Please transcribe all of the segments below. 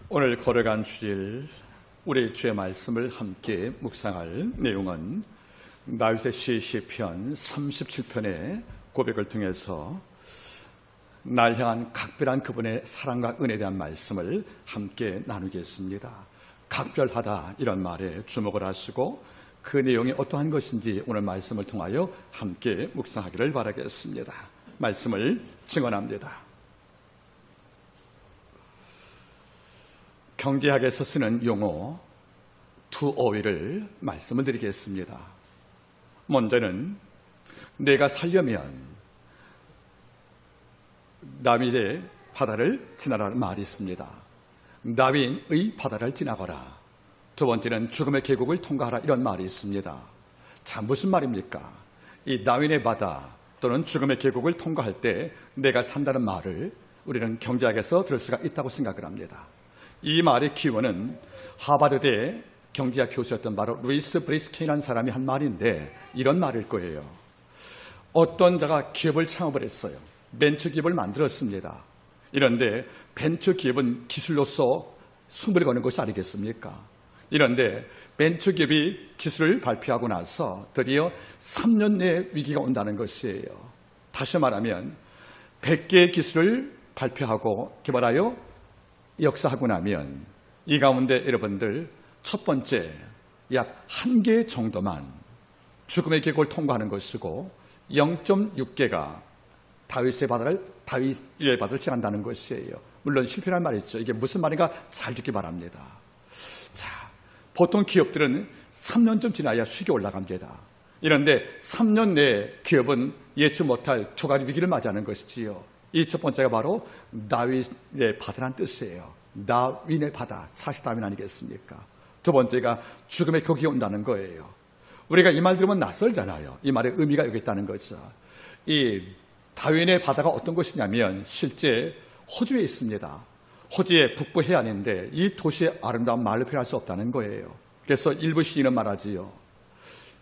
오늘 걸어간 주일 우리 주의 말씀을 함께 묵상할 내용은 다윗의 시편 37편의 고백을 통해서 날 향한 각별한 그분의 사랑과 은혜에 대한 말씀을 함께 나누겠습니다. 각별하다 이런 말에 주목을 하시고 그 내용이 어떠한 것인지 오늘 말씀을 통하여 함께 묵상하기를 바라겠습니다. 말씀을 증언합니다. 경제학에서 쓰는 용어 to ow를 말씀을 드리겠습니다. 먼저는 내가 살려면 다윗의 바다를 지나라는 말이 있습니다. 다윗의 바다를 지나거라. 두 번째는 죽음의 계곡을 통과하라 이런 말이 있습니다. 자, 무슨 말입니까? 이 다윗의 바다 또는 죽음의 계곡을 통과할 때 내가 산다는 말을 우리는 경제학에서 들을 수가 있다고 생각을 합니다. 이 말의 기원은 하버드대 경제학 교수였던 바로 루이스 브리스킨이라는 사람이 한 말인데 이런 말일 거예요. 어떤 자가 기업을 창업을 했어요. 벤처 기업을 만들었습니다. 이런데 벤처 기업은 기술로서 승부를 거는 것이 아니겠습니까? 이런데 벤처 기업이 기술을 발표하고 나서 드디어 3년 내에 위기가 온다는 것이에요. 다시 말하면 100개의 기술을 발표하고 개발하여 역사하고 나면 이 가운데 여러분들 첫 번째 약 1개 정도만 죽음의 계곡을 통과하는 것이고 0.6개가 다윗의 바다를 지난다는 것이에요. 물론 실패란 말이죠. 이게 무슨 말인가 잘 듣기 바랍니다. 자, 보통 기업들은 3년쯤 지나야 수익이 올라갑니다. 이런데 3년 내에 기업은 예측 못할 두 가지 위기를 맞이하는 것이지요. 이 첫 번째가 바로 다윗의 바다라는 뜻이에요. 다윈의 바다, 사실 다윈 아니겠습니까? 두 번째가 죽음의 계곡이 온다는 거예요. 우리가 이 말 들으면 낯설잖아요. 이 말의 의미가 여기 있다는 거죠. 이 다윈의 바다가 어떤 것이냐면 실제 호주에 있습니다. 호주의 북부 해안인데 이 도시의 아름다운 말로 표현할 수 없다는 거예요. 그래서 일부 시인은 말하지요.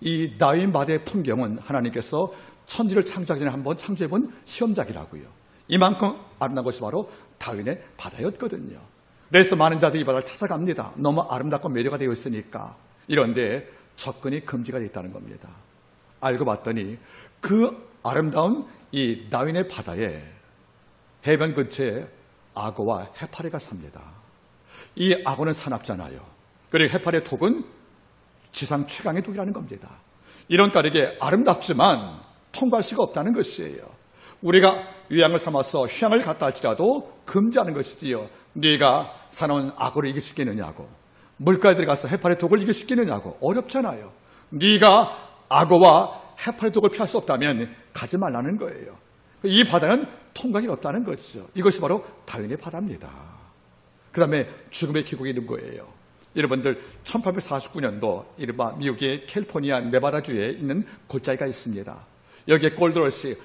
이 다윈 바다의 풍경은 하나님께서 천지를 창조하기 전에 한번 창조해본 시험작이라고요. 이만큼 아름다운 것이 바로 다윈의 바다였거든요. 그래서 많은 자들이 이 바다를 찾아갑니다. 너무 아름답고 매료가 되어 있으니까. 이런데 접근이 금지가 되어 있다는 겁니다. 알고 봤더니 그 아름다운 이 다윈의 바다에 해변 근처에 악어와 해파리가 삽니다. 이 악어는 사납잖아요. 그리고 해파리의 독은 지상 최강의 독이라는 겁니다. 이런 따르게 아름답지만 통과할 수가 없다는 것이에요. 우리가 위양을 삼아서 휴양을 갔다 할지라도 금지하는 것이지요. 네가 사나운 악어를 이길 수 있겠느냐고, 물가에 들어가서 해파리 독을 이길 수 있겠느냐고. 어렵잖아요. 네가 악어와 해파리 독을 피할 수 없다면 가지 말라는 거예요. 이 바다는 통과가 없다는 거죠. 이것이 바로 다윈의 바다입니다. 그 다음에 죽음의 계곡이 있는 거예요. 여러분들 1849년도 이른바 미국의 캘리포니아 네바다주에 있는 골짜기가 있습니다. 여기에 골드러시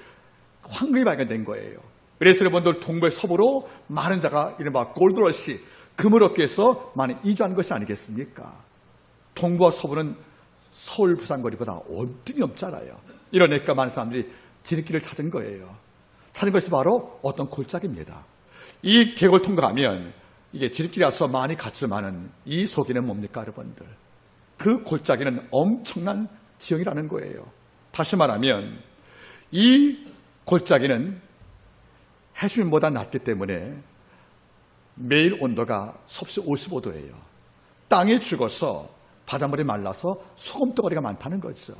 황금이 발견된 거예요. 그래서 여러분들 동부의 서부로 많은 자가 이른바 골드러시 금을 얻기 위해서 많이 이주하는 것이 아니겠습니까? 동부와 서부는 서울 부산 거리보다 온등이 없잖아요. 이러니까 많은 사람들이 지름길을 찾은 거예요. 찾은 것이 바로 어떤 골짜기입니다. 이 계곡을 통과하면 이게 지름길이라서 많이 갔지만은 이 속에는 뭡니까 여러분들? 그 골짜기는 엄청난 지형이라는 거예요. 다시 말하면 이 골짜기는 해수면보다 낮기 때문에 매일 온도가 섭씨 55도예요. 땅이 죽어서 바닷물이 말라서 소금덩어리가 많다는 거죠.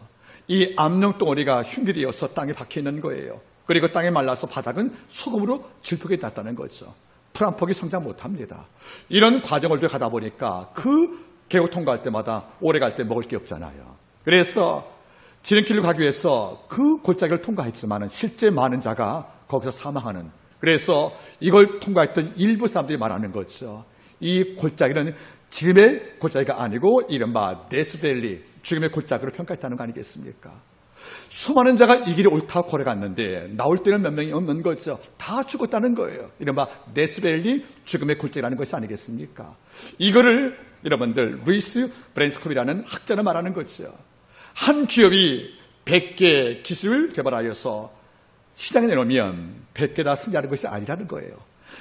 이 압력덩어리가 흉기되어서 땅에 박혀있는 거예요. 그리고 땅이 말라서 바닥은 소금으로 질퍽게 났다는 거죠. 풀 한 폭이 성장 못합니다. 이런 과정을 가다 보니까 그 계곡 통과할 때마다 오래 갈 때 먹을 게 없잖아요. 그래서 지름길로 가기 위해서 그 골짜기를 통과했지만 실제 많은 자가 거기서 사망하는, 그래서 이걸 통과했던 일부 사람들이 말하는 거죠. 이 골짜기는 지름의 골짜기가 아니고 이른바 데스밸리, 죽음의 골짜기로 평가했다는 거 아니겠습니까? 수많은 자가 이 길이 옳다고 걸어갔는데 나올 때는 몇 명이 없는 거죠. 다 죽었다는 거예요. 이른바 데스밸리, 죽음의 골짜기라는 것이 아니겠습니까? 이거를 여러분들 루이스 브랜스컵이라는 학자는 말하는 거죠. 한 기업이 100개 기술을 개발하여서 시장에 내놓으면 100개 다 승리하는 것이 아니라는 거예요.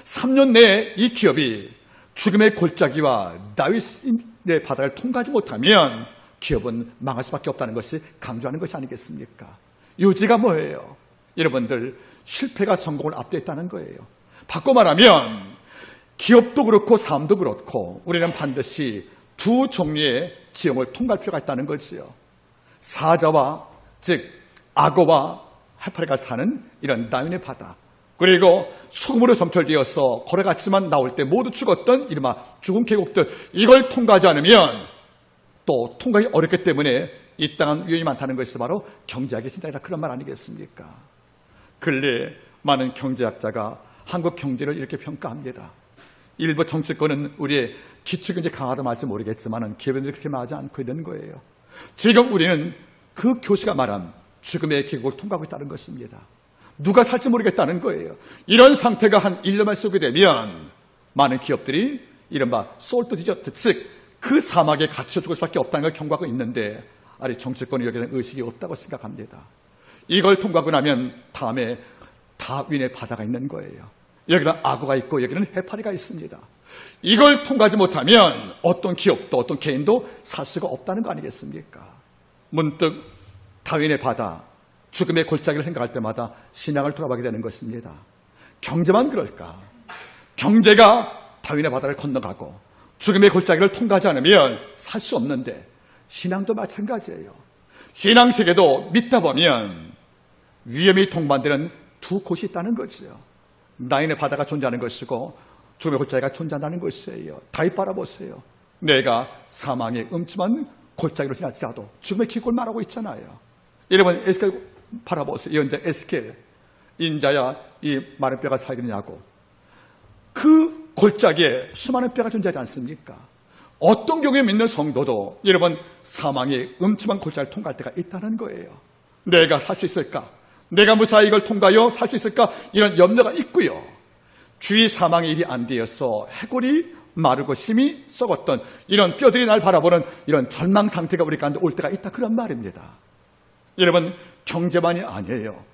3년 내에 이 기업이 죽음의 골짜기와 다윗의 바다를 통과하지 못하면 기업은 망할 수밖에 없다는 것이 강조하는 것이 아니겠습니까? 요지가 뭐예요? 여러분들, 실패가 성공을 앞두고 있다는 거예요. 바꿔 말하면 기업도 그렇고 삶도 그렇고 우리는 반드시 두 종류의 지형을 통과할 필요가 있다는 거지요. 사자와, 즉 악어와 해파리가 사는 이런 다윈의 바다, 그리고 수금으로 점철되어서 걸어갔지만 나올 때 모두 죽었던 이른바 죽은 계곡들, 이걸 통과하지 않으면 또 통과하기 어렵기 때문에 이 땅은 위험이 많다는 것이 바로 경제학의 진단이라 그런 말 아니겠습니까? 근래 많은 경제학자가 한국 경제를 이렇게 평가합니다. 일부 정치권은 우리의 기초경제 강화로 말할지 모르겠지만 기업인들이 그렇게 말하지 않고 있는 거예요. 지금 우리는 그 교수가 말한 죽음의 계곡을 통과하고 있다는 것입니다. 누가 살지 모르겠다는 거예요. 이런 상태가 한 1년만 쏘게 되면 많은 기업들이 이른바 솔트 디저트, 즉 그 사막에 갇혀 죽을 수밖에 없다는 걸 경고하고 있는데 아직 정치권이 여기에 대한 의식이 없다고 생각합니다. 이걸 통과하고 나면 다음에 다윈의 바다가 있는 거예요. 여기는 악어가 있고 여기는 해파리가 있습니다. 이걸 통과하지 못하면 어떤 기업도 어떤 개인도 살 수가 없다는 거 아니겠습니까? 문득 다윈의 바다, 죽음의 골짜기를 생각할 때마다 신앙을 돌아보게 되는 것입니다. 경제만 그럴까? 경제가 다윈의 바다를 건너가고 죽음의 골짜기를 통과하지 않으면 살 수 없는데 신앙도 마찬가지예요. 신앙 세계도 믿다 보면 위험이 동반되는 두 곳이 있다는 거지요. 다윈의 바다가 존재하는 것이고 죽음의 골짜기가 존재한다는 것이에요. 다윗 바라보세요. 내가 사망의 음침한 골짜기로 지나치라도 죽음의 기골 말하고 있잖아요. 여러분 에스겔 바라보세요. 예언자 에스겔, 인자야 이 마른 뼈가 살겠느냐고. 그 골짜기에 수많은 뼈가 존재하지 않습니까? 어떤 경우에 믿는 성도도 여러분 사망의 음침한 골짜기를 통과할 때가 있다는 거예요. 내가 살 수 있을까? 내가 무사히 이걸 통과하여 살 수 있을까? 이런 염려가 있고요. 주위 사망의 일이 안 되어서 해골이 마르고 심이 썩었던 이런 뼈들이 날 바라보는 이런 절망 상태가 우리 가운데 올 때가 있다, 그런 말입니다. 여러분 경제만이 아니에요.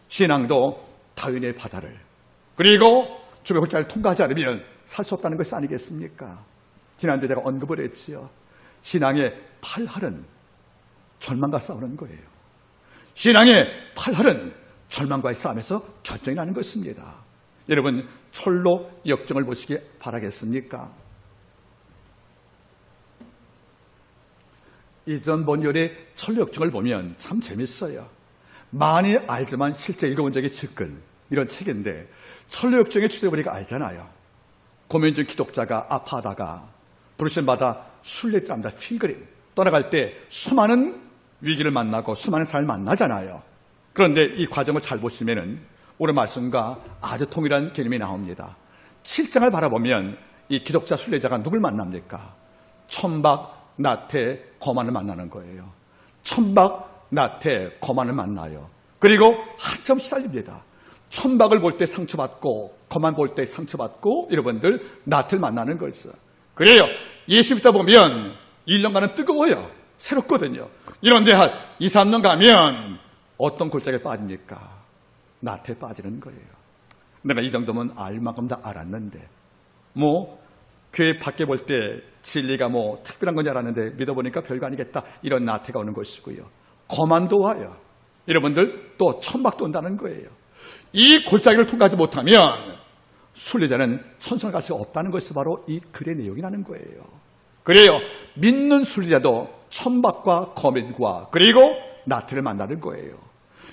신앙도 다윈의 바다를, 그리고 죽음의 골짜기를 통과하지 않으면 살 수 없다는 것이 아니겠습니까? 지난주에 제가 언급을 했지요. 신앙의 팔할은 절망과 싸우는 거예요. 신앙의 팔할은 절망과의 싸움에서 결정이 나는 것입니다. 여러분 철로 역정을 보시기 바라겠습니까? 이전 본열의 철로 역정을 보면 참 재밌어요. 많이 알지만 실제 읽어본 적이 적은 이런 책인데 철로 역정의 주제를 우리가 알잖아요. 고민중 기독자가 아파하다가 부르심받아 순례자입니다. 필그림 떠나갈 때 수많은 위기를 만나고 수많은 사람을 만나잖아요. 그런데 이 과정을 잘 보시면은 오늘 말씀과 아주 동일한 개념이 나옵니다. 7장을 바라보면 이 기독자 순례자가 누굴 만납니까? 천박, 나태, 거만을 만나는 거예요. 천박, 나태, 거만을 만나요. 그리고 한참 시달립니다. 천박을 볼 때 상처받고 거만 볼 때 상처받고 여러분들 나태를 만나는 거죠. 그래요. 예수 믿다 보면 1년간은 뜨거워요. 새롭거든요. 이런데 한 2, 3년 가면 어떤 골짜기에 빠집니까? 나태에 빠지는 거예요. 내가 이 정도면 알 만큼 다 알았는데 교회 밖에 볼 때 진리가 특별한 건 줄 알았는데 믿어보니까 별거 아니겠다, 이런 나태가 오는 것이고요. 거만도 와요. 여러분들 또 천박도 온다는 거예요. 이 골짜기를 통과하지 못하면 순례자는 천성을 갈 수가 없다는 것이 바로 이 글의 내용이라는 거예요. 그래요. 믿는 순례자도 천박과 거민과 그리고 나태를 만나는 거예요.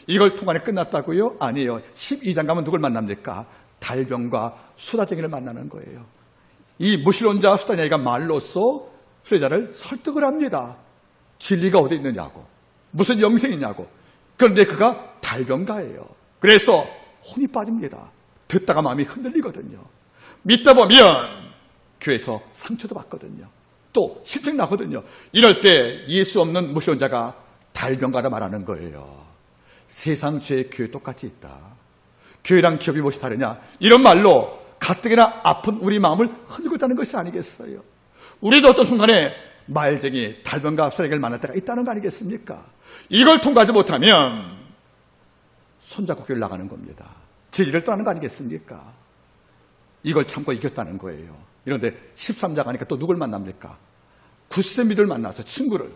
이걸 통과해 끝났다고요? 아니에요. 12장 가면 누굴 만납니까? 달병과 수다쟁이를 만나는 거예요. 이 무신론자 수다쟁이가 말로써 순례자를 설득을 합니다. 진리가 어디 있느냐고, 무슨 영생이냐고. 그런데 그가 달병가예요. 그래서 혼이 빠집니다. 듣다가 마음이 흔들리거든요. 믿다 보면 교회에서 상처도 받거든요. 또 실증 나거든요. 이럴 때 예수 없는 무신론자가 달병가라 말하는 거예요. 세상 죄의 교회 똑같이 있다. 교회랑 기업이 무엇이 다르냐, 이런 말로 가뜩이나 아픈 우리 마음을 흔들고 있다는 것이 아니겠어요. 우리도 어떤 순간에 말쟁이, 달병가, 수레기를 만날 때가 있다는 거 아니겠습니까? 이걸 통과하지 못하면 손잡고 교회를 나가는 겁니다. 진리를 떠나는 거 아니겠습니까? 이걸 참고 이겼다는 거예요. 이런데 13장 가니까 또 누굴 만납니까? 굳세 믿음을 만나서 친구를,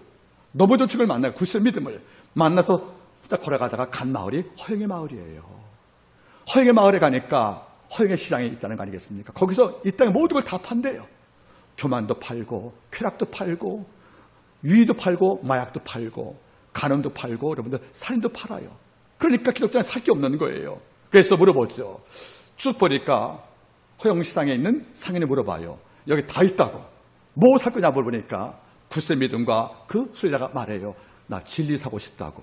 너무 좋은 친구를 만나고 굳세 믿음을 만나서 걸어가다가 간 마을이 허영의 마을이에요. 허영의 마을에 가니까 허영의 시장이 있다는 거 아니겠습니까? 거기서 이 땅의 모든 걸 다 판대요. 교만도 팔고 쾌락도 팔고 유의도 팔고 마약도 팔고 간음도 팔고 여러분들 살인도 팔아요. 그러니까 기독자는 살 게 없는 거예요. 그래서 물어보죠. 쭉 보니까 허영시장에 있는 상인이 물어봐요. 여기 다 있다고. 뭐 살 거냐 물어보니까 굳세 믿음과 그 순례자가 말해요. 나 진리 사고 싶다고.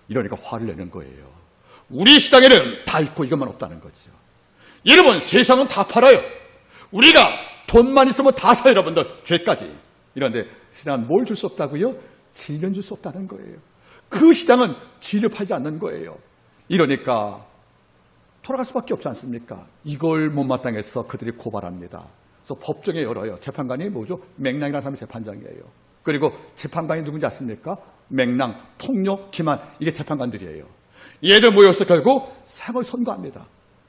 이러니까 화를 내는 거예요. 우리 시장에는 다 있고 이것만 없다는 거죠. 여러분, 세상은 다 팔아요. 우리가 돈만 있으면 다 사요, 여러분들. 죄까지. 이런데 시장은 뭘 줄 수 없다고요? 진리는 줄 수 없다는 거예요. 그 시장은 진리를 팔지 않는 거예요. 이러니까 돌아갈 수밖에 없지 않습니까? 이걸 못마땅해서 그들이 고발합니다. 그래서 법정에 열어요. 재판관이 뭐죠? 맹랑이라는 사람이 재판장이에요. 그리고 재판관이 누군지 아십니까? 맹랑, 통료, 기만, 이게 재판관들이에요. 얘들 모여서 결국 사형을 선고합니다.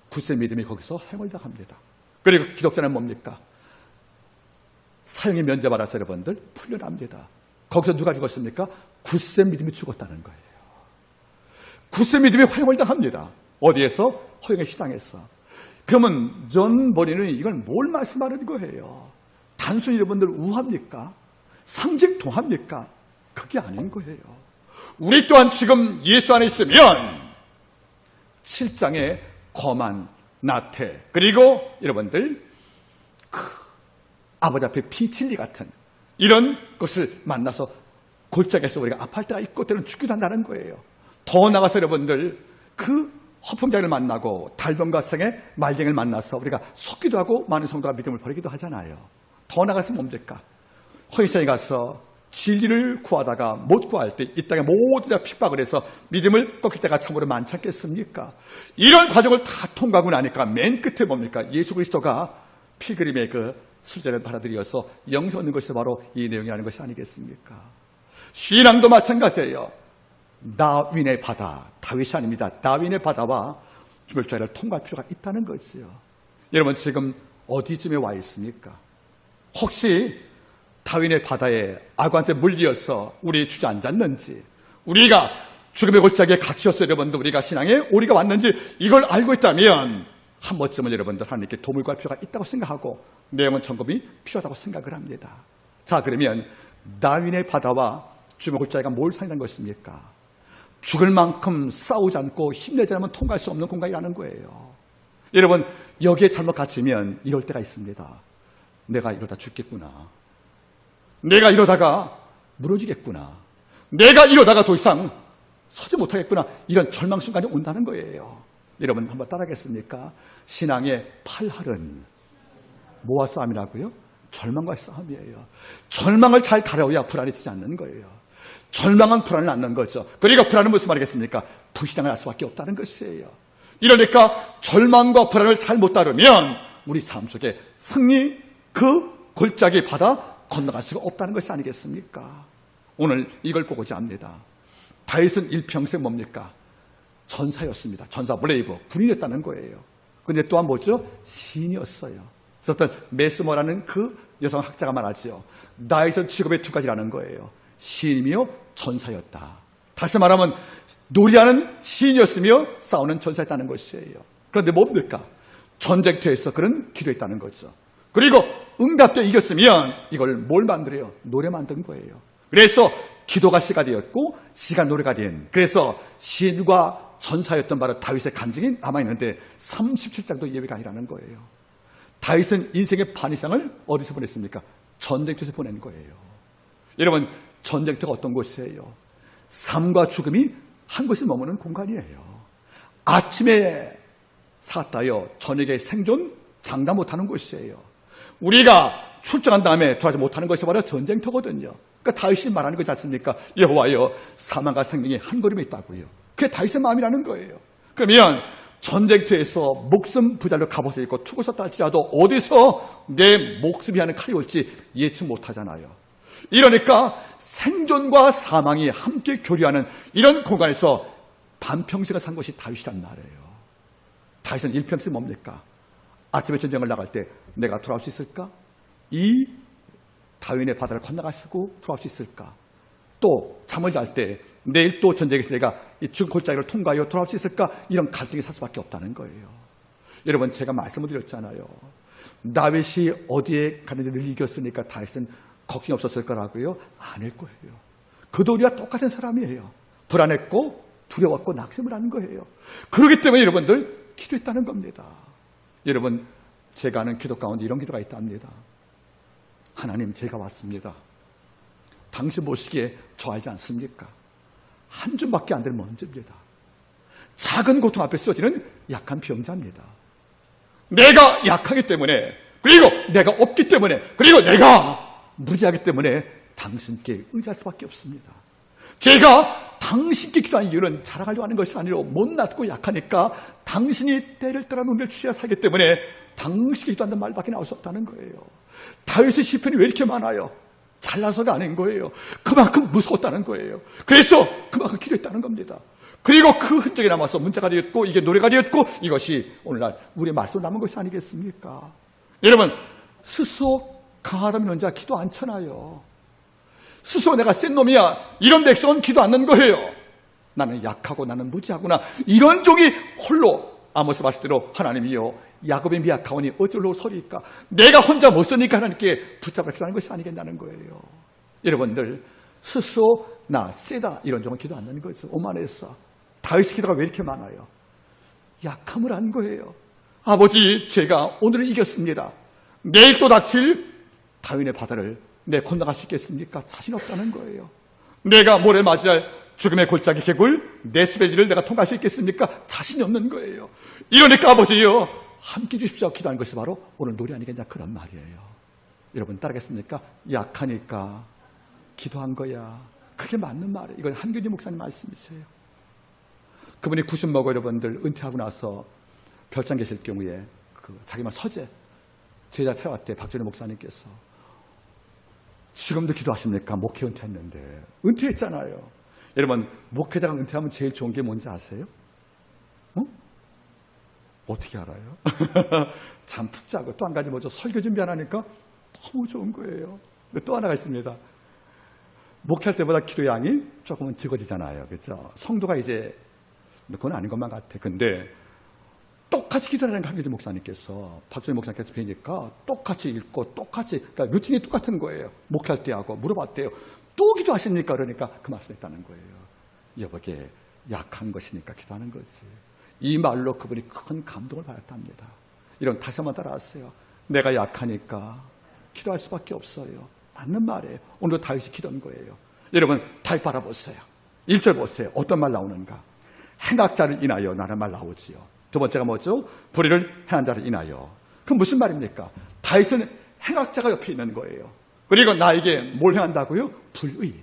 굳세 믿음이 거기서 사형을 당합니다. 그리고 기독자는 뭡니까? 사형이 면제받아서 여러분들 풀려납니다. 거기서 누가 죽었습니까? 굳세 믿음이 죽었다는 거예요. 굳세 믿음이 허영을 당합니다. 어디에서? 허영의 시장에서. 그러면 전 본인은 이걸 뭘 말씀하는 거예요? 단순히 여러분들 우합니까? 상징 동합니까? 그게 아닌 거예요. 우리 또한 지금 예수 안에 있으면 7장의 거만, 나태, 그리고 여러분들 아버지 앞에 비진리 같은 이런 것을 만나서 골짜기에서 우리가 아파할 때가 있고 때로는 죽기도 한다는 거예요. 더 나가서 여러분들 그 허풍자를 만나고 달변과 성의 말쟁이를 만나서 우리가 속기도 하고 많은 성도가 믿음을 버리기도 하잖아요. 더 나가서 뭡니까? 허영시장에 가서 진리를 구하다가 못 구할 때 이 땅에 모두 다 핍박을 해서 믿음을 꺾일 때가 참으로 많지 않겠습니까? 이런 과정을 다 통과하고 나니까 맨 끝에 뭡니까? 예수 그리스도가 필그림의 그 술제를 받아들여서 영생 얻는 것이 바로 이 내용이라는 것이 아니겠습니까? 신앙도 마찬가지예요. 다윈의 바다, 다윗이 아닙니다. 다윈의 바다와 주별자를 통과할 필요가 있다는 것이요. 여러분 지금 어디쯤에 와 있습니까? 혹시 다윈의 바다에 악어한테 물리어서 우리 주저앉았는지, 우리가 죽음의 골짜기에 갇혔어 여러분들 우리가 신앙에 오리가 왔는지 이걸 알고 있다면 한 번쯤은 여러분들 하나님께 도움을 구할 필요가 있다고 생각하고 내용은 점검이 필요하다고 생각을 합니다. 자, 그러면 다윈의 바다와 죽음의 골짜기가 뭘 상징하는 것입니까? 죽을 만큼 싸우지 않고 힘내지 않으면 통과할 수 없는 공간이라는 거예요. 여러분 여기에 잘못 갇히면 이럴 때가 있습니다. 내가 이러다 죽겠구나. 내가 이러다가 무너지겠구나. 내가 이러다가 더 이상 서지 못하겠구나. 이런 절망 순간이 온다는 거예요. 여러분 한번 따라하겠습니까? 신앙의 팔할은 뭐와 싸움이라고요? 절망과의 싸움이에요. 절망을 잘 다뤄야 불안해지지 않는 거예요. 절망은 불안을 낳는 거죠. 그러니까 불안은 무슨 말이겠습니까? 불신앙을 할 수밖에 없다는 것이에요. 이러니까 절망과 불안을 잘 못 다루면 우리 삶 속에 승리 그 골짜기 바다 건너갈 수가 없다는 것이 아니겠습니까? 오늘 이걸 보고자 합니다. 다윗은 일평생 뭡니까? 전사였습니다. 전사 브레이브, 군인이었다는 거예요. 그런데 또한 뭐죠? 시인이었어요. 그래서 어떤 메스머라는 그 여성 학자가 말하지요. 다윗은 직업의 두 가지라는 거예요. 시인이며 전사였다. 다시 말하면 놀이하는 시인이었으며 싸우는 전사였다는 것이에요. 그런데 뭡니까? 전쟁터에서 그런 기도했다는 거죠. 그리고 응답도 이겼으면 이걸 뭘 만들어요? 노래 만든 거예요. 그래서 기도가 시가 되었고 시가 노래가 된, 그래서 시인과 전사였던 바로 다윗의 간증이 남아있는데 37장도 예외가 아니라는 거예요. 다윗은 인생의 반 이상을 어디서 보냈습니까? 전쟁터에서 보낸 거예요. 여러분 전쟁터가 어떤 곳이에요? 삶과 죽음이 한 곳에 머무는 공간이에요. 아침에 샀다요 저녁에 생존 장담 못하는 곳이에요. 우리가 출정한 다음에 돌아가지 못하는 것이 바로 전쟁터거든요. 그러니까 다윗이 말하는 거지 않습니까? 여호와여 사망과 생명이 한 걸음에 있다고요. 그게 다윗의 마음이라는 거예요. 그러면 전쟁터에서 목숨 부자로 갑옷을 입고 투구 섰다 할지라도 어디서 내 목숨이 하는 칼이 올지 예측 못하잖아요. 이러니까 생존과 사망이 함께 교류하는 이런 공간에서 반평생을 산 것이 다윗이란 말이에요. 다윗은 일평생 뭡니까? 아침에 전쟁을 나갈 때 내가 돌아올 수 있을까? 이 다윈의 바다를 건너가시고 돌아올 수 있을까? 또 잠을 잘 때 내일 또 전쟁에서 내가 이 죽은 골짜기를 통과하여 돌아올 수 있을까? 이런 갈등이 살 수밖에 없다는 거예요. 여러분, 제가 말씀을 드렸잖아요. 다윗이 어디에 가는지를 이겼으니까 다윗은 걱정이 없었을 거라고요? 아닐 거예요. 그도 우리와 똑같은 사람이에요. 불안했고 두려웠고 낙심을 하는 거예요. 그렇기 때문에 여러분들 기도했다는 겁니다. 여러분, 제가 아는 기도 가운데 이런 기도가 있답니다. 하나님, 제가 왔습니다. 당신 보시기에 저 알지 않습니까? 한 줌밖에 안 되는 먼지입니다. 작은 고통 앞에 쓰러지는 약한 병자입니다. 내가 약하기 때문에, 그리고 내가 없기 때문에, 그리고 내가 무지하기 때문에 당신께 의지할 수밖에 없습니다. 제가 당신께 기도한 이유는 자랑하려고 하는 것이 아니라 못났고 약하니까 당신이 때를 따라 눈을 주셔야 살기 때문에 당신께 기도한다는 말밖에 나올 수 없다는 거예요. 다윗의 시편이 왜 이렇게 많아요? 잘나서가 아닌 거예요. 그만큼 무서웠다는 거예요. 그래서 그만큼 기도했다는 겁니다. 그리고 그 흔적이 남아서 문자가 되었고 이게 노래가 되었고 이것이 오늘날 우리의 말씀으로 남은 것이 아니겠습니까? 여러분, 스스로 강하다면 혼자 기도 안 쳐나요. 스스로 내가 센 놈이야, 이런 백성은 기도 안 하는 거예요. 나는 약하고 나는 무지하구나, 이런 종이 홀로 아모스 말씀대로 하나님이요 야곱의 미약하오니 어쩔로 서리까, 내가 혼자 못 서니까 하나님께 붙잡아 기도하는 것이 아니겠다는 거예요. 여러분들, 스스로 나 세다 이런 종은 기도 안 하는 거죠. 오만해서. 다윗의 기도가 왜 이렇게 많아요? 약함을 한 거예요. 아버지, 제가 오늘은 이겼습니다. 내일 또 닥칠 다윈의 바다를 내 건너갈 수 있겠습니까? 자신 없다는 거예요. 내가 모레 맞이할 죽음의 골짜기 개굴 네스베지를 내가 통과할 수 있겠습니까? 자신이 없는 거예요. 이러니까 아버지요, 함께 주십시오 기도하는 것이 바로 오늘 노래 아니겠냐, 그런 말이에요. 여러분 따르겠습니까? 약하니까 기도한 거야. 그게 맞는 말이에요. 이건 한균희 목사님 말씀이세요. 그분이 90 먹어 여러분들 은퇴하고 나서 별장 계실 경우에 자기만 서재 제자 찾아왔대. 박준희 목사님께서 지금도 기도하십니까? 목회 은퇴했는데. 은퇴했잖아요. 여러분, 목회자가 은퇴하면 제일 좋은 게 뭔지 아세요? 어떻게 알아요? 잠 푹 자고, 또 한 가지 뭐죠? 설교 준비 안 하니까 너무 좋은 거예요. 근데 또 하나가 있습니다. 목회할 때보다 기도 양이 조금은 적어지잖아요. 그렇죠? 성도가 이제 그건 아닌 것만 같아. 근데 똑같이 기도하는 거 한교주 목사님께서, 박준희 목사님께서 뵈니까 똑같이 읽고 똑같이, 그러니까 루틴이 똑같은 거예요. 목회할 때 하고 물어봤대요. 또 기도하십니까? 그러니까 그 말씀했다는 거예요. 여보게 약한 것이니까 기도하는 거지. 이 말로 그분이 큰 감동을 받았답니다. 이런 다시 한번 따라하세요. 내가 약하니까 기도할 수밖에 없어요. 맞는 말이에요. 오늘도 다윗이 기도한 거예요. 여러분, 다윗 바라보세요. 1절 보세요. 어떤 말 나오는가? 행악자를 인하여 나는 말 나오지요. 두 번째가 뭐죠? 불의를 행한 자를 인하여. 그럼 무슨 말입니까? 다윗은 행악자가 옆에 있는 거예요. 그리고 나에게 뭘 행한다고요? 불의.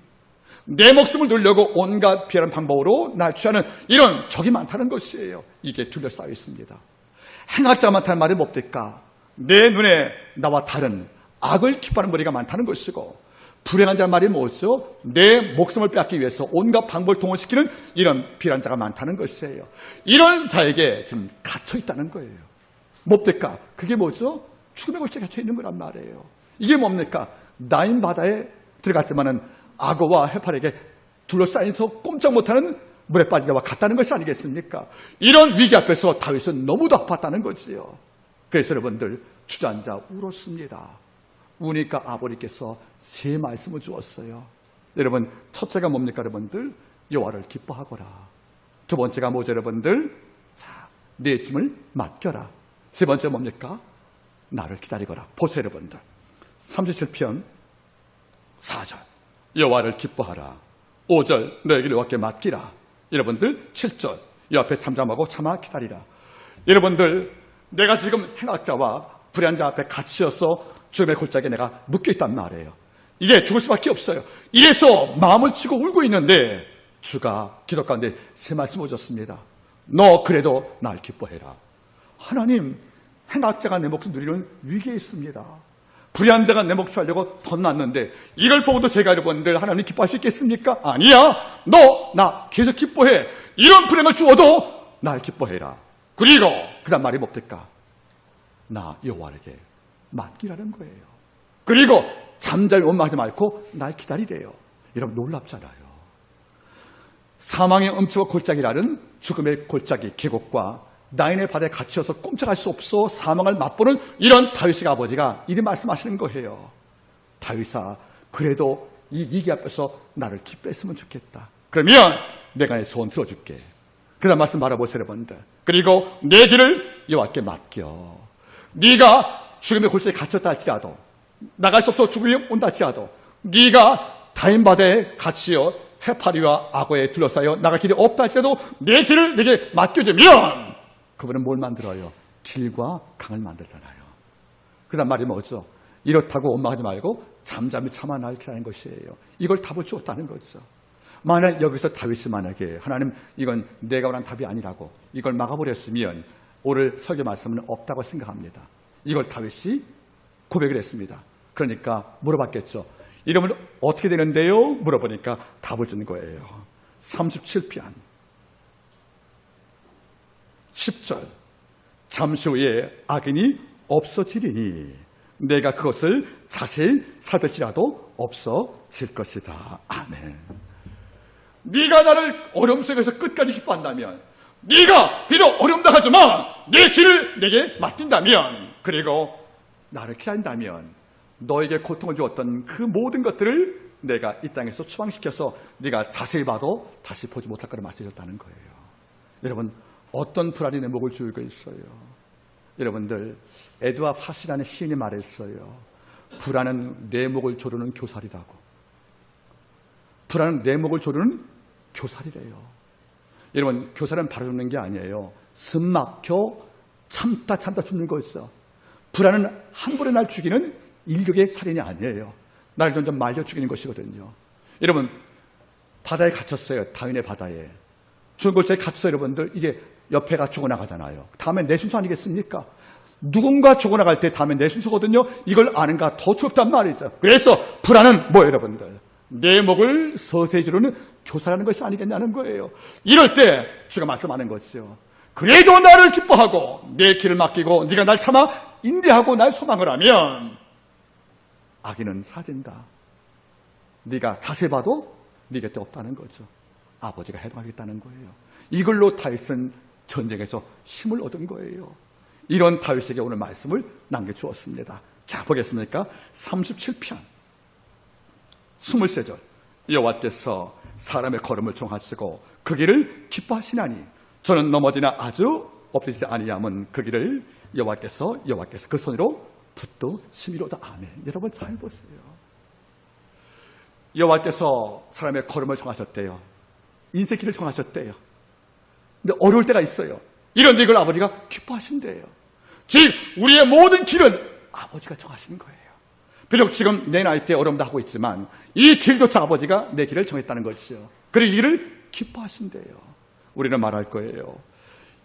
내 목숨을 누리려고 온갖 비하는 방법으로 날 취하는 이런 적이 많다는 것이에요. 이게 둘러싸여 있습니다. 행악자가 많다는 말이 뭡니까? 내 눈에 나와 다른 악을 기뻐하는 머리가 많다는 것이고, 불행한 자의 말이 뭐죠? 내 목숨을 빼앗기 위해서 온갖 방법을 동원시키는 이런 비란 자가 많다는 것이에요. 이런 자에게 지금 갇혀 있다는 거예요. 뭡니까? 그게 뭐죠? 죽음의 골짜기에 갇혀 있는 거란 말이에요. 이게 뭡니까? 나인 바다에 들어갔지만은 악어와 해파리에게 둘러싸여서 꼼짝 못하는 물에 빠진 자와 같다는 것이 아니겠습니까? 이런 위기 앞에서 다윗은 너무도 아팠다는 거지요. 그래서 여러분들 주저앉아 울었습니다. 우니까 아버지께서 세 말씀을 주었어요. 여러분, 첫째가 뭡니까 여러분들? 여호와를 기뻐하거라. 두 번째가 뭐죠 여러분들? 자, 내 짐을 맡겨라. 세 번째 뭡니까? 나를 기다리거라. 보세요 여러분들. 37편 4절 여호와를 기뻐하라. 5절 너에게 여호와께 맡기라. 여러분들 7절 여 앞에 잠잠하고 참아 기다리라. 여러분들, 내가 지금 행악자와 불의한 자 앞에 갇혀서 죽음의 골짜기에 내가 묶여있단 말이에요. 이게 죽을 수밖에 없어요. 이래서 마음을 치고 울고 있는데 주가 기도 가운데 세 말씀 오셨습니다. 너 그래도 날 기뻐해라. 하나님, 행악자가 내 목숨 누리는 위기에 있습니다. 불의한 자가 내 목숨 하려고 덧났는데 이걸 보고도 제가 여러분들 하나님 기뻐할 수 있겠습니까? 아니야. 너 나 계속 기뻐해. 이런 불행을 주어도 날 기뻐해라. 그리고 그 다음 말이 뭡니까? 나 여호와에게 맡기라는 거예요. 그리고 잠잘 원망하지 말고 날 기다리래요. 여러분 놀랍잖아요. 사망의 음치와 골짜기라는 죽음의 골짜기 계곡과 나인의 바다에 갇혀서 꼼짝할 수 없어 사망을 맛보는 이런 다윗의 아버지가 이리 말씀하시는 거예요. 다윗아, 그래도 이 위기 앞에서 나를 기뻐했으면 좋겠다. 그러면 내가 내 소원 들어줄게. 그 다음 말씀 바라보세요, 여러분들. 그리고 내 길을 여호와께 맡겨. 네가 죽음의 골짜기에 갇혔다 할지라도, 나갈 수 없어 죽음이 온다 할지라도, 네가 다인 바다에 갇히어 해파리와 악어에 둘러싸여 나갈 길이 없다 할지라도 내 길을 내게 맡겨주면 그분은 뭘 만들어요? 길과 강을 만들잖아요. 그 다음 말이 뭐죠? 이렇다고 원망하지 말고 잠잠히 참아 날 기다리는 것이에요. 이걸 답을 주었다는 거죠. 만약 여기서 다윗이 만약에 하나님 이건 내가 원하는 답이 아니라고 이걸 막아버렸으면 오늘 설교 말씀은 없다고 생각합니다. 이걸 다윗이 고백을 했습니다. 그러니까 물어봤겠죠. 이러면 어떻게 되는데요? 물어보니까 답을 주는 거예요. 37편 10절 잠시 후에 악인이 없어지리니 내가 그것을 자세히 살필지라도 없어질 것이다. 아멘. 네가 나를 어려움 속에서 끝까지 기뻐한다면, 네가 비록 어려움 당하지만 내 길을 내게 맡긴다면, 그리고 나를 기다린다면 너에게 고통을 주었던 그 모든 것들을 내가 이 땅에서 추방시켜서 네가 자세히 봐도 다시 보지 못할 거를 말씀하셨다는 거예요. 여러분, 어떤 불안이 내 목을 조이고 있어요? 여러분들, 에드와 파시라는 시인이 말했어요. 불안은 내 목을 조르는 교살이라고. 불안은 내 목을 조르는 교살이래요. 여러분, 교살은 바로 죽는 게 아니에요. 숨 막혀 참다 죽는 거였어. 불안은 한 번에 날 죽이는 일격의 살인이 아니에요. 나를 점점 말려 죽이는 것이거든요. 여러분, 바다에 갇혔어요. 다윈의 바다에. 죽은 곳에 갇혀서 여러분들 이제 옆에가 죽어나가잖아요. 다음에 내 순서 아니겠습니까? 누군가 죽어나갈 때 다음에 내 순서거든요. 이걸 아는가 더 두렵단 말이죠. 그래서 불안은 뭐예요, 여러분들? 내 목을 서서히 지르는 교사라는 것이 아니겠냐는 거예요. 이럴 때 주가 말씀하는 거죠. 그래도 나를 기뻐하고 내 길을 맡기고 네가 날 참아 인내하고 날 소망을 하면 악인은 사라진다. 네가 자세히 봐도 네 곁에 없다는 거죠. 아버지가 해방하겠다는 거예요. 이걸로 다윗은 전쟁에서 힘을 얻은 거예요. 이런 다윗에게 오늘 말씀을 남겨주었습니다. 자, 보겠습니까? 37편 23절 여호와께서 사람의 걸음을 정하시고 그 길을 기뻐하시나니 저는 넘어지나 아주 엎드리지 아니함은 그 길을 여호와께서 그 손으로 붙드시미로다. 아멘. 여러분 잘 보세요. 여호와께서 사람의 걸음을 정하셨대요. 인생 길을 정하셨대요. 근데 어려울 때가 있어요. 이런 이걸 아버지가 기뻐하신대요. 즉 우리의 모든 길은 아버지가 정하시는 거예요. 비록 지금 내 나이 때 어려움도 하고 있지만 이 길조차 아버지가 내 길을 정했다는 것이죠. 그리고 이 길을 기뻐하신대요. 우리는 말할 거예요.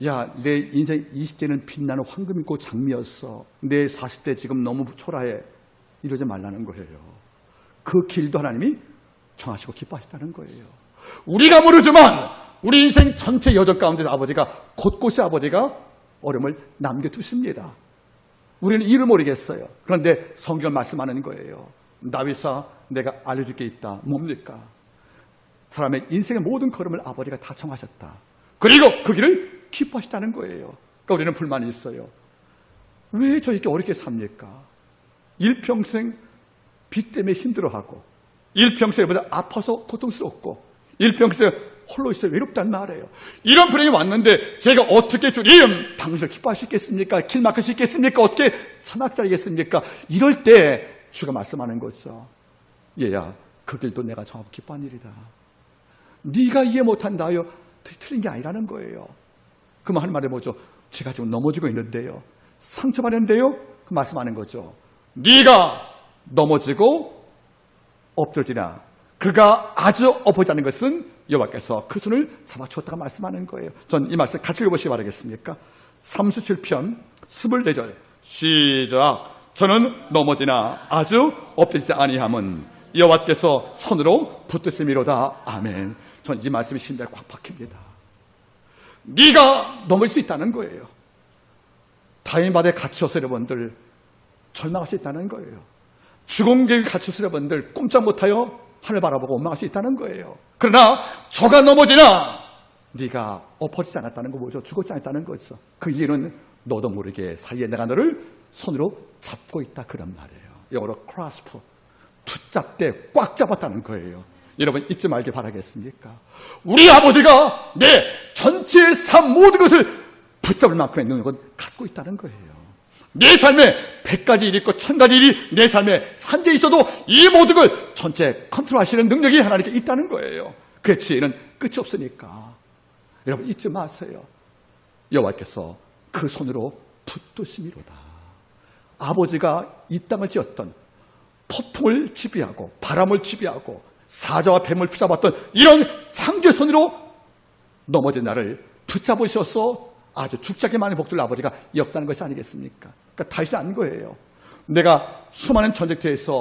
야, 내 인생 20대는 빛나는 황금 있고 장미였어. 내 40대 지금 너무 초라해. 이러지 말라는 거예요. 그 길도 하나님이 정하시고 기뻐하시다는 거예요. 우리가 모르지만 우리 인생 전체 여정 가운데서 아버지가 곳곳에 아버지가 어려움을 남겨두십니다. 우리는 이를 모르겠어요. 그런데 성경 말씀하는 거예요. 다윗아, 내가 알려줄 게 있다. 뭡니까? 사람의 인생의 모든 걸음을 아버지가 다 정하셨다. 그리고 그 길을 기뻐하시다는 거예요. 그러니까 우리는 불만이 있어요. 왜 저 이렇게 어렵게 삽니까? 일평생 빚 때문에 힘들어하고 일평생 아파서 고통스럽고 일평생 홀로 있어 외롭단 말이에요. 이런 불행이 왔는데 제가 어떻게 주님 당신을 기뻐할 수 있겠습니까? 길 막을 수 있겠습니까? 어떻게 참아 기다리겠습니까? 이럴 때 주가 말씀하는 거죠. 얘야, 그 길도 내가 정하고 기뻐한 일이다. 네가 이해 못한다요. 틀린 게 아니라는 거예요. 그럼 하는 말이 뭐죠? 제가 지금 넘어지고 있는데요. 상처받는데요. 그 말씀하는 거죠. 네가 넘어지고 엎드러지나 그가 아주 엎어지는 것은 여호와께서 그 손을 잡아주었다가 말씀하는 거예요. 전 이 말씀 같이 읽어보시기 바라겠습니까? 37편 24절 시작. 저는 넘어지나 아주 엎드리지 아니함은 여호와께서 손으로 붙드심이로다. 아멘. 전 이 말씀이 심장에 꽉 박힙니다. 네가 넘어질 수 있다는 거예요. 다인바다에 갇혀서 여러분들 절망할 수 있다는 거예요. 죽은 계획에 갇혀서 여러분들 꼼짝 못하여 하늘 바라보고 원망할 수 있다는 거예요. 그러나 저가 넘어지나 네가 엎어지지 않았다는 거 뭐죠? 죽었지 않았다는 거죠. 그 이유는 너도 모르게 사이에 내가 너를 손으로 잡고 있다 그런 말이에요. 영어로 grasp, 붙잡되 꽉 잡았다는 거예요. 여러분 잊지 말길 바라겠습니까? 우리 아버지가 내 전체의 삶 모든 것을 붙잡을 만큼의 능력은 갖고 있다는 거예요. 내 삶에 100가지 일이 있고 1000가지 일이 내 삶에 산재에 있어도 이 모든 걸 전체 컨트롤하시는 능력이 하나님께 있다는 거예요. 그의 지혜는 끝이 없으니까. 여러분 잊지 마세요. 여호와께서 그 손으로 붙드심이로다. 아버지가 이 땅을 지었던 폭풍을 지배하고 바람을 지배하고 사자와 뱀을 붙잡았던 이런 창조의 손으로 넘어진 나를 붙잡으셔서 아주 죽자게 많은 복들을 아버지가 역사하는 것이 아니겠습니까? 그러니까 다시 안 거예요. 내가 수많은 전쟁터에서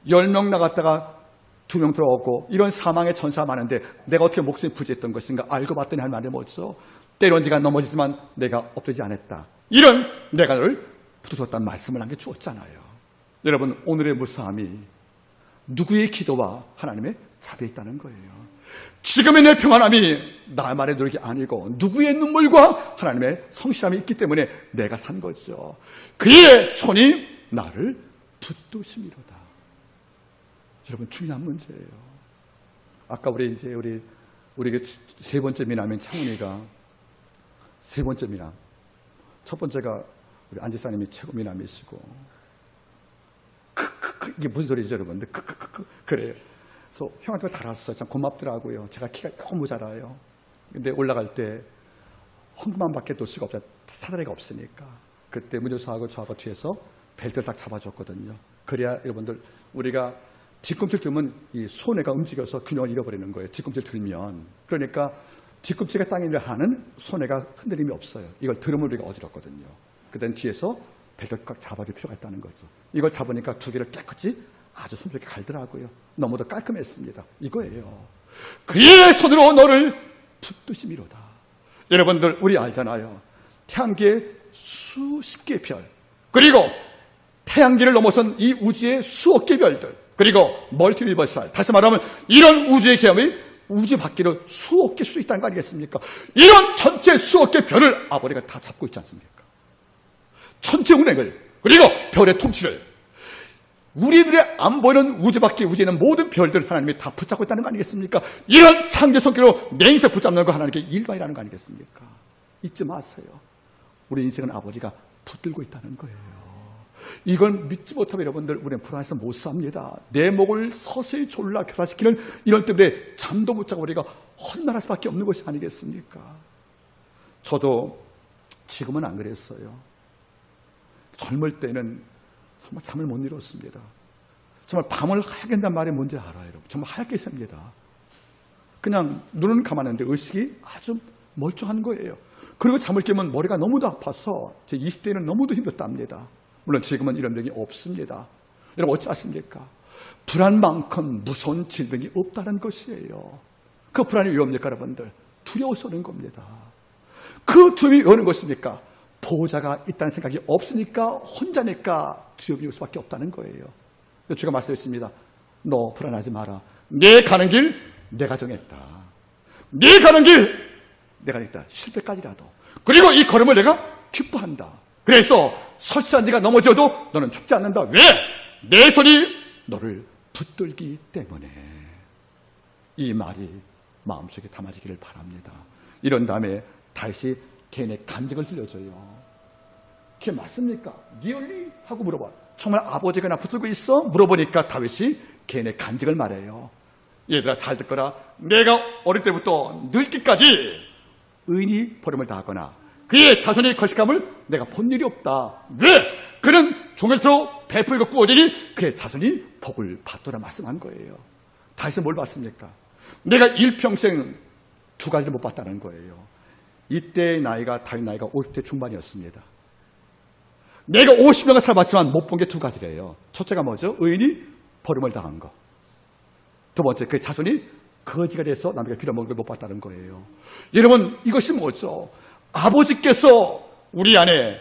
10명 나갔다가 2명 들어오고 이런 사망의 전사가 많은데 내가 어떻게 목숨이 부지했던 것인가 알고 봤더니 할 말이 뭐죠? 때론 네가 넘어지지만 내가 엎드리지 않았다. 이런 내가 너를 붙들었다는 말씀을 남겨주었잖아요. 여러분 오늘의 무사함이 누구의 기도와 하나님의 자비에 있다는 거예요. 지금의 내 평안함이 나만의 노력이 아니고 누구의 눈물과 하나님의 성실함이 있기 때문에 내가 산 거죠. 그의 손이 나를 붙드심이로다. 여러분 중요한 문제예요. 아까 우리 세 번째 미남인 창훈이가 세 번째 미남, 첫 번째가 우리 안 지사님이 최고 미남이시고 이게 무슨 소리죠, 여러분들? 그래요. 그래서 형한테 달았어요. 참 고맙더라고요. 제가 키가 조금 모자라요. 근데 올라갈 때 헌금함밖에 놓을 수가 없어요. 사다리가 없으니까. 그때 문조사하고 저하고 뒤에서 벨트를 딱 잡아줬거든요. 그래야 여러분들 우리가 뒤꿈치를 들면 이 손해가 움직여서 균형을 잃어버리는 거예요. 뒤꿈치를 들면. 그러니까 뒤꿈치가 땅에 하는 손해가 흔들림이 없어요. 이걸 들으면 우리가 어지럽거든요. 그다음 뒤에서 벨트를 꽉 잡아줄 필요가 있다는 거죠. 이걸 잡으니까 두 개를 깨끗이 아주 손쉽게 갈더라고요. 너무도 깔끔했습니다. 이거예요. 그의 손으로 너를 붙드심이로다. 여러분들 우리 알잖아요. 태양계의 수십 개의 별, 그리고 태양계를 넘어선 이 우주의 수억 개의 별들, 그리고 멀티리버설, 다시 말하면 이런 우주의 개념이 우주 밖으로 수억 개 수 있다는 거 아니겠습니까? 이런 전체 수억 개의 별을 아버지가 다 잡고 있지 않습니까? 전체 운행을, 그리고 별의 통치를, 우리 눈에 안 보이는 우주 밖의 우주에 있는 모든 별들 하나님이 다 붙잡고 있다는 거 아니겠습니까? 이런 창조 손길로 맹세 붙잡는 거 하나님께 일반이라는 거 아니겠습니까? 잊지 마세요. 우리 인생은 아버지가 붙들고 있다는 거예요. 이걸 믿지 못하면 여러분들 우리는 불안해서 못 삽니다. 내 목을 서서히 졸라 교사시키는 이런 때문에 잠도 못 자고 우리가 헛날할 수밖에 없는 것이 아니겠습니까? 저도 지금은 안 그랬어요. 젊을 때는 정말 잠을 못 이뤘습니다. 정말 밤을 하얗게 한다는 말이 뭔지 알아요, 여러분. 정말 하얗게 셉니다. 그냥 눈은 감았는데 의식이 아주 멀쩡한 거예요. 그리고 잠을 깨면 머리가 너무도 아파서 제 20대에는 너무도 힘들었답니다. 물론 지금은 이런 병이 없습니다. 여러분 어찌 아십니까? 불안만큼 무서운 질병이 없다는 것이에요. 그 불안이 왜 옵니까, 여러분들? 두려워서 오는 겁니다. 그 두려움이 왜 오는 것입니까? 보호자가 있다는 생각이 없으니까 혼자니까 두려움이 올 수밖에 없다는 거예요. 주가 말씀했습니다. 너 불안하지 마라. 내 가는 길 내가 정했다. 내 가는 길 내가 정했다. 실패까지라도. 그리고 이 걸음을 내가 기뻐한다. 그래서 설치한 네가 넘어져도 너는 죽지 않는다. 왜? 내 손이 너를 붙들기 때문에. 이 말이 마음속에 담아지기를 바랍니다. 이런 다음에 다시 개인의 간증을 들려줘요. 그게 맞습니까? 리얼리? 하고 물어봐. 정말 아버지가 나 붙들고 있어? 물어보니까 다윗이 개인의 간증을 말해요. 얘들아 잘 듣거라. 내가 어릴 때부터 늙기까지 의인이 버림을 당하거나 그의 자손이 거식함을 내가 본 일이 없다. 왜? 그는 종에서 베풀고 꾸어지니 그의 자손이 복을 받더라 말씀한 거예요. 다윗은 뭘 봤습니까? 내가 일평생 두 가지를 못 봤다는 거예요. 이때의 나이가 다윗 나이가 50대 중반이었습니다. 내가 50년을 살아봤지만 못 본 게 두 가지래요. 첫째가 뭐죠? 의인이 버림을 당한 거. 두 번째, 그 자손이 거지가 돼서 남에게 빌어먹는 걸 못 봤다는 거예요. 여러분 이것이 뭐죠? 아버지께서 우리 안에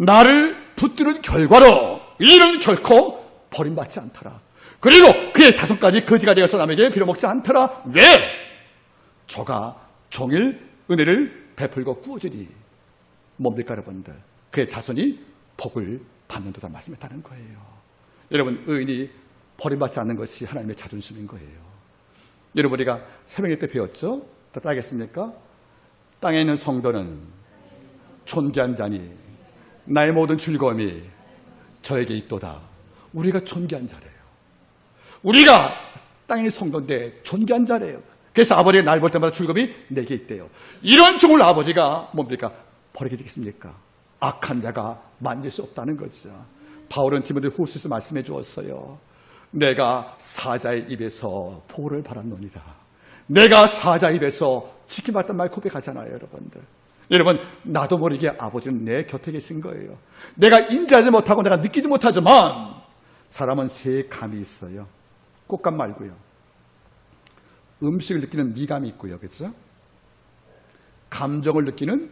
나를 붙드는 결과로 이는 결코 버림받지 않더라. 그리고 그의 자손까지 거지가 되어서 남에게 빌어먹지 않더라. 왜? 저가 종일 은혜를 베풀고 꾸어주니 뭡니까 여러분들? 그의 자손이 복을 받는도다 말씀했다는 거예요. 여러분, 의인이 버림받지 않는 것이 하나님의 자존심인 거예요. 여러분, 우리가 새벽에 때 배웠죠? 다 따겠습니까? 땅에 있는 성도는 존귀한 자니 나의 모든 즐거움이 저에게 있도다. 우리가 존귀한 자래요. 우리가 땅에 있는 성도인데 존귀한 자래요. 그래서 아버지가 날 볼 때마다 즐거움이 내게 있대요. 이런 종을 아버지가 뭡니까? 버리게 되겠습니까? 악한 자가 만질 수 없다는 거죠. 바울은 디모데 후서에서 말씀해 주었어요. 내가 사자의 입에서 보호를 받았노니라. 내가 사자의 입에서 지킴받던 말 고백하잖아요, 여러분들. 여러분, 나도 모르게 아버지는 내 곁에 계신 거예요. 내가 인지하지 못하고 내가 느끼지 못하지만 사람은 세 감이 있어요. 꽃감 말고요. 음식을 느끼는 미감이 있고요. 그렇죠? 감정을 느끼는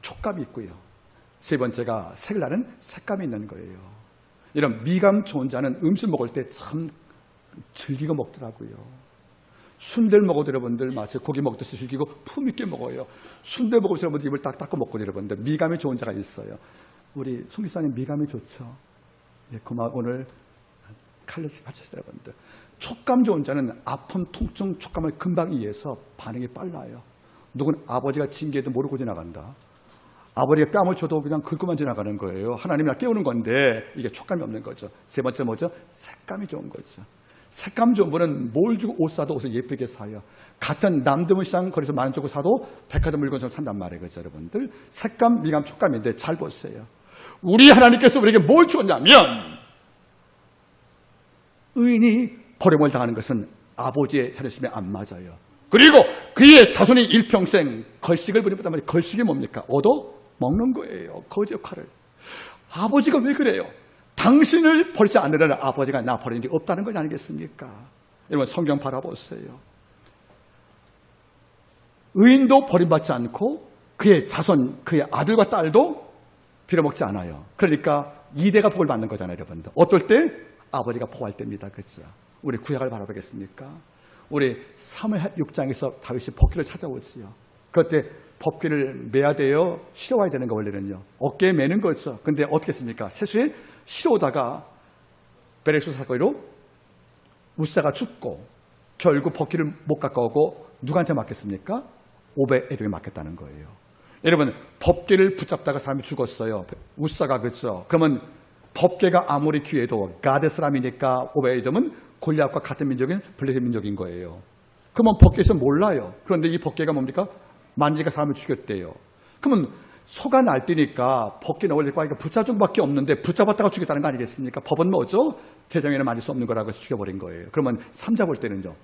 촉감이 있고요. 세 번째가 색을 나는 색감이 있는 거예요. 이런 미감 좋은 자는 음식 먹을 때 참 즐기고 먹더라고요. 순대를 먹어도 여러분들 마치 고기 먹듯이 즐기고 품 있게 먹어요. 순대 먹으면서 여러분들 입을 딱 닦고 먹고 여러분들 미감이 좋은 자가 있어요. 우리 송기사님 미감이 좋죠. 예, 고마워. 오늘 칼로 받쳤어요, 여러분들. 촉감 좋은 자는 아픔, 통증, 촉감을 금방 이해해서 반응이 빨라요. 누군 아버지가 징계해도 모르고 지나간다. 아버지가 뺨을 줘도 그냥 긁고만 지나가는 거예요. 하나님이 깨우는 건데 이게 촉감이 없는 거죠. 세 번째 뭐죠? 색감이 좋은 거죠. 색감 좋은 분은 뭘 주고 옷 사도 옷을 예쁘게 사요. 같은 남대문 시장 거리에서 만 원 주고 사도 백화점 물건처럼 산단 말이에요. 그렇죠, 여러분들? 색감, 미감, 촉감인데 잘 보세요. 우리 하나님께서 우리에게 뭘 주었냐면 의인이 버림을 당하는 것은 아버지의 자존심에 안 맞아요. 그리고 그의 자손이 일평생 걸식을 부리보단 말이에요. 걸식이 뭡니까? 얻어 먹는 거예요. 거지 역할을. 아버지가 왜 그래요? 당신을 버리지 않으려는 아버지가 나 버리는 게 없다는 거 아니겠습니까? 여러분, 성경 바라보세요. 의인도 버림받지 않고 그의 자손, 그의 아들과 딸도 빌어먹지 않아요. 그러니까 이대가 복을 받는 거잖아요, 여러분들. 어떨 때? 아버지가 보호할 때입니다. 그렇죠? 우리 구약을 바라보겠습니까? 우리 사무엘 6장에서 다윗이 법궤를 찾아오지요. 그럴 때 법궤를 매야 돼요? 실어와야 되는 거 원래는요. 어깨에 매는 거죠. 근데 어떻게 했습니까? 세수에 실어오다가 베레스 사거리로 우사가 죽고 결국 법궤를 못 가까우고 누구한테 맡겼습니까? 오벳에돔에 맡겼다는 거예요. 여러분, 법궤를 붙잡다가 사람이 죽었어요. 우사가. 그렇죠? 그러면 법궤가 아무리 귀해도 가드 사람이니까 오벳에돔은 골리앗과 같은 민족인 블레셋 민족인 거예요. 그러면 법궤에서 몰라요. 그런데 이 법궤가 뭡니까? 만지가 사람을 죽였대요. 그러면 소가 날뛰니까 법궤는 원래 과니까 붙잡은 밖에 없는데 붙잡았다가 죽였다는 거 아니겠습니까? 법은 뭐죠? 제정에는 만질 수 없는 거라고 해서 죽여버린 거예요. 그러면 삼잡을 때는요.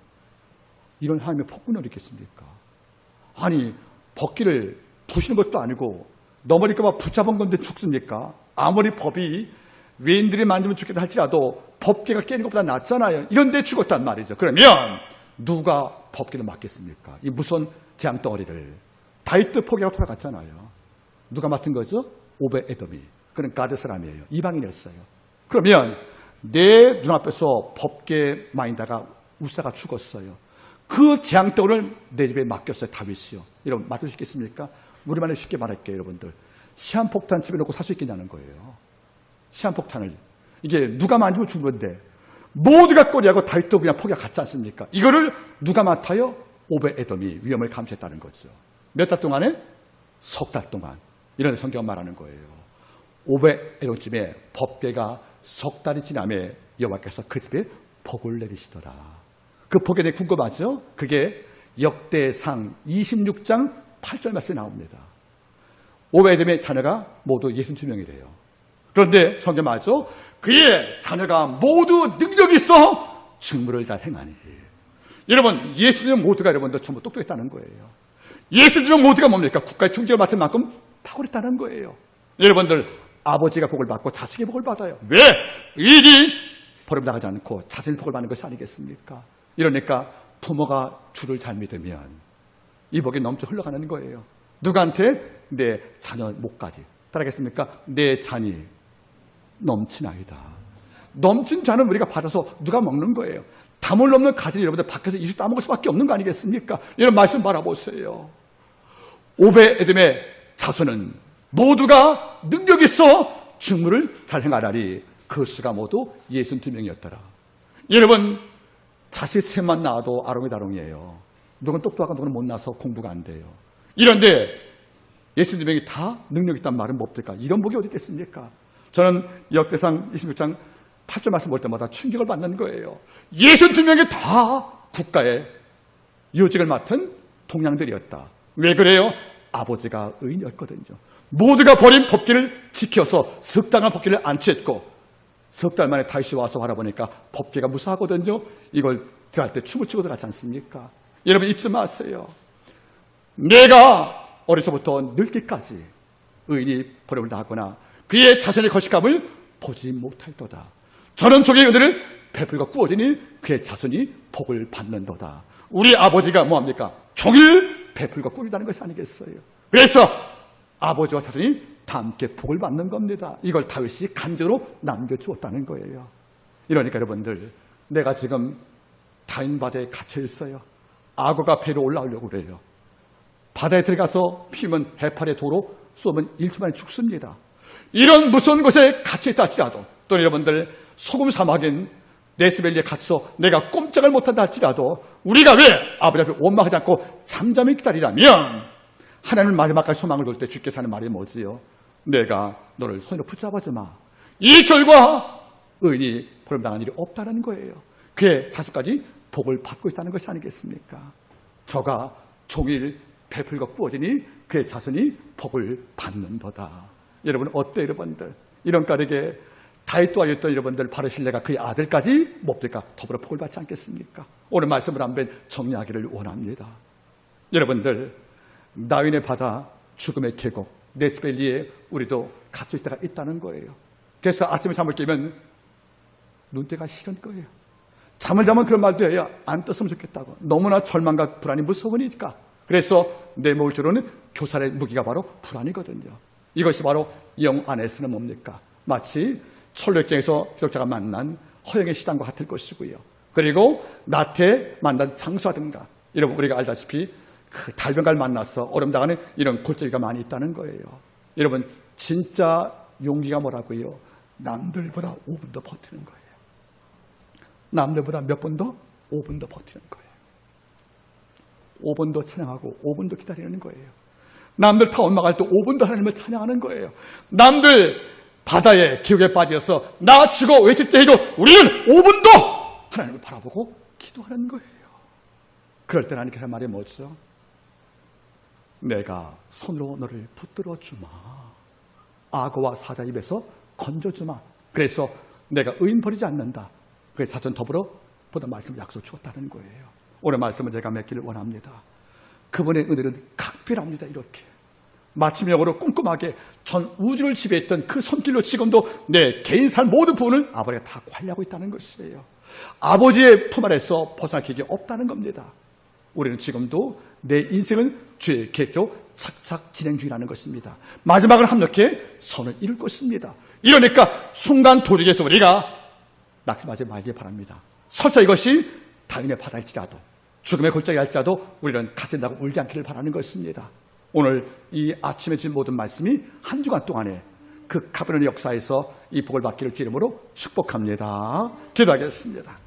이런 하나님의 폭군을 있겠습니까? 아니, 법궤를 부시는 것도 아니고 넘어질까 봐 붙잡은 건데 죽습니까? 아무리 법이 외인들이 만지면 죽겠다 할지라도 법궤가 깨는 것보다 낫잖아요. 이런데 죽었단 말이죠. 그러면 누가 법궤를 맡겠습니까? 이 무서운 재앙덩어리를. 다윗도 포기하고 돌아갔잖아요. 누가 맡은 거죠? 오벳에돔이. 그는 가드 사람이에요. 이방인이었어요. 그러면 내 눈앞에서 법궤 마인다가 우사가 죽었어요. 그 재앙덩어리를 내 집에 맡겼어요. 다윗이요. 여러분, 맡을 수 있겠습니까? 우리말로 쉽게 말할게요, 여러분들. 시한폭탄 집에 놓고 살 수 있겠냐는 거예요. 시한폭탄을. 이게 누가 만지면 죽는 건데 모두가 꼬리하고 다윗도 그냥 포기가 같지 않습니까? 이거를 누가 맡아요? 오벳에돔이 위험을 감수했다는 거죠. 몇 달 동안에? 석 달 동안. 이런 성경 말하는 거예요. 오벳에돔 집에 법궤가 석 달이 지남에 여호와께서 그 집에 복을 내리시더라. 그 복에 대해 궁금하죠? 그게 역대상 26장 8절 말씀에 나옵니다. 오벳에돔의 자녀가 모두 62명이래요. 그런데 성경 말하죠? 그의 자녀가 모두 능력이 있어 직무를 잘 행하니. 여러분, 예수님 모두가 여러분들 전부 똑똑했다는 거예요. 예수님 모두가 뭡니까? 국가의 충직을 맡은 만큼 탁월했다는 거예요. 여러분들, 아버지가 복을 받고 자식이 복을 받아요. 왜? 일이 버림당하지 않고 자신이 복을 받는 것이 아니겠습니까? 이러니까 부모가 주를 잘 믿으면 이 복이 넘쳐 흘러가는 거예요. 누구한테? 내 자녀 목까지. 따라하겠습니까? 내 잔이 넘치나이다. 넘친 잔은 우리가 받아서 누가 먹는 거예요? 담을 넘는 가지를 여러분들 밖에서 이수 따먹을 수밖에 없는 거 아니겠습니까? 이런 말씀 바라보세요. 오베에돔의 자손은 모두가 능력 있어 직무를 잘 행하라니 그 수가 모두 62명이었더라. 여러분, 자식 셋만 낳아도 아롱이다롱이에요. 누구는 똑똑하고 누구는 못나서 공부가 안 돼요. 이런데 62명이 다 능력 있다는 말은 뭡니까? 이런 복이 어디 있겠습니까? 저는 역대상 26장 8절 말씀 볼 때마다 충격을 받는 거예요. 62명이 다 국가의 요직을 맡은 동량들이었다. 왜 그래요? 아버지가 의인이었거든요. 모두가 버린 법궤를 지켜서 석 달간 법궤를 안 취했고 석 달 만에 다시 와서 바라보니까 법궤가 무사하거든요. 이걸 들어갈 때 춤을 추고 들어가지 않습니까? 여러분 잊지 마세요. 내가 어려서부터 늙기까지 의인이 버림을 당하거나 그의 자신의 거식감을 보지 못할도다. 저는 종의 은혜를 베풀고 꾸어지니 그의 자손이 복을 받는도다. 우리 아버지가 뭐합니까? 종일 베풀고 꾸리다는 것이 아니겠어요. 그래서 아버지와 자손이 다 함께 복을 받는 겁니다. 이걸 다윗이 간증으로 남겨주었다는 거예요. 이러니까 여러분들, 내가 지금 다인 바다에 갇혀 있어요. 악어가 배로 올라오려고 그래요. 바다에 들어가서 피우면 해파리의 도로 쏘면 1초 만에 죽습니다. 이런 무서운 곳에 갇혀있다 할지라도, 또 여러분들 소금 사막인 네스벨리에 갇혀서 내가 꼼짝을 못한다 할지라도 우리가 왜 아버지 앞에 원망하지 않고 잠잠히 기다리라면 하나님은 마지막까지 소망을 둘 때 주께서 하는 말이 뭐지요? 내가 너를 손으로 붙잡아주마. 이 결과 의인이 버림당한 일이 없다는 거예요. 그의 자식까지 복을 받고 있다는 것이 아니겠습니까? 저가 종일 베풀고 꾸어지니 그의 자손이 복을 받는도다. 여러분 어때요 여러분들? 이런 까닭에 다윗도 알렸던 여러분들 바르실레가 그의 아들까지 뭡니까? 더불어 복을 받지 않겠습니까? 오늘 말씀을 한번 정리하기를 원합니다. 여러분들 나윈의 바다, 죽음의 계곡, 네스벨리에 우리도 갇힐 때가 있다는 거예요. 그래서 아침에 잠을 깨면 눈때가 싫은 거예요. 잠을 자면 그런 말도 해요. 안 떴으면 좋겠다고. 너무나 절망과 불안이 무서우니까. 그래서 내 몸을 주로는 교살의 무기가 바로 불안이거든요. 이것이 바로 영 안에서는 뭡니까? 마치 철로역정에서 기독자가 만난 허영의 시장과 같을 것이고요. 그리고 나태에 만난 장수하든가, 여러분 우리가 알다시피 그 달변가를 만나서 얼음당하는 이런 골짜기가 많이 있다는 거예요. 여러분 진짜 용기가 뭐라고요? 남들보다 5분 더 버티는 거예요. 남들보다 몇 분 더? 5분 더 버티는 거예요. 5분 더 찬양하고 5분 더 기다리는 거예요. 남들 다 원망할 때 5분 더 하나님을 찬양하는 거예요. 남들 바다에 기옥에 빠져서 나 죽어 외칠 때 해도 우리는 5분 더 하나님을 바라보고 기도하는 거예요. 그럴 때 하나님께서 말이 뭐죠? 내가 손으로 너를 붙들어 주마. 악어와 사자 입에서 건져주마. 그래서 내가 의인 버리지 않는다. 그래서 사전 더불어 보다 말씀을 약속 주었다는 거예요. 오늘 말씀을 제가 맺기를 원합니다. 그분의 은혜는 각별합니다. 이렇게 마침역으로 꼼꼼하게 전 우주를 지배했던 그 손길로 지금도 내 개인 삶 모든 부분을 아버지가 다 관리하고 있다는 것이에요. 아버지의 품 아래서 벗어날 계획이 없다는 겁니다. 우리는 지금도 내 인생은 주의 계획대로 착착 진행 중이라는 것입니다. 마지막을 합력해 선을 이룰 것입니다. 이러니까 순간 도둑에서 우리가 낙심하지 말기 바랍니다. 설사 이것이 다윈의 바다일지라도 죽음의 골짜기 할지라도 우리는 갇힌다고 울지 않기를 바라는 것입니다. 오늘 이 아침에 주신 모든 말씀이 한 주간 동안에 그 가버나움의 역사에서 이 복을 받기를 주의 이름으로 축복합니다. 기도하겠습니다.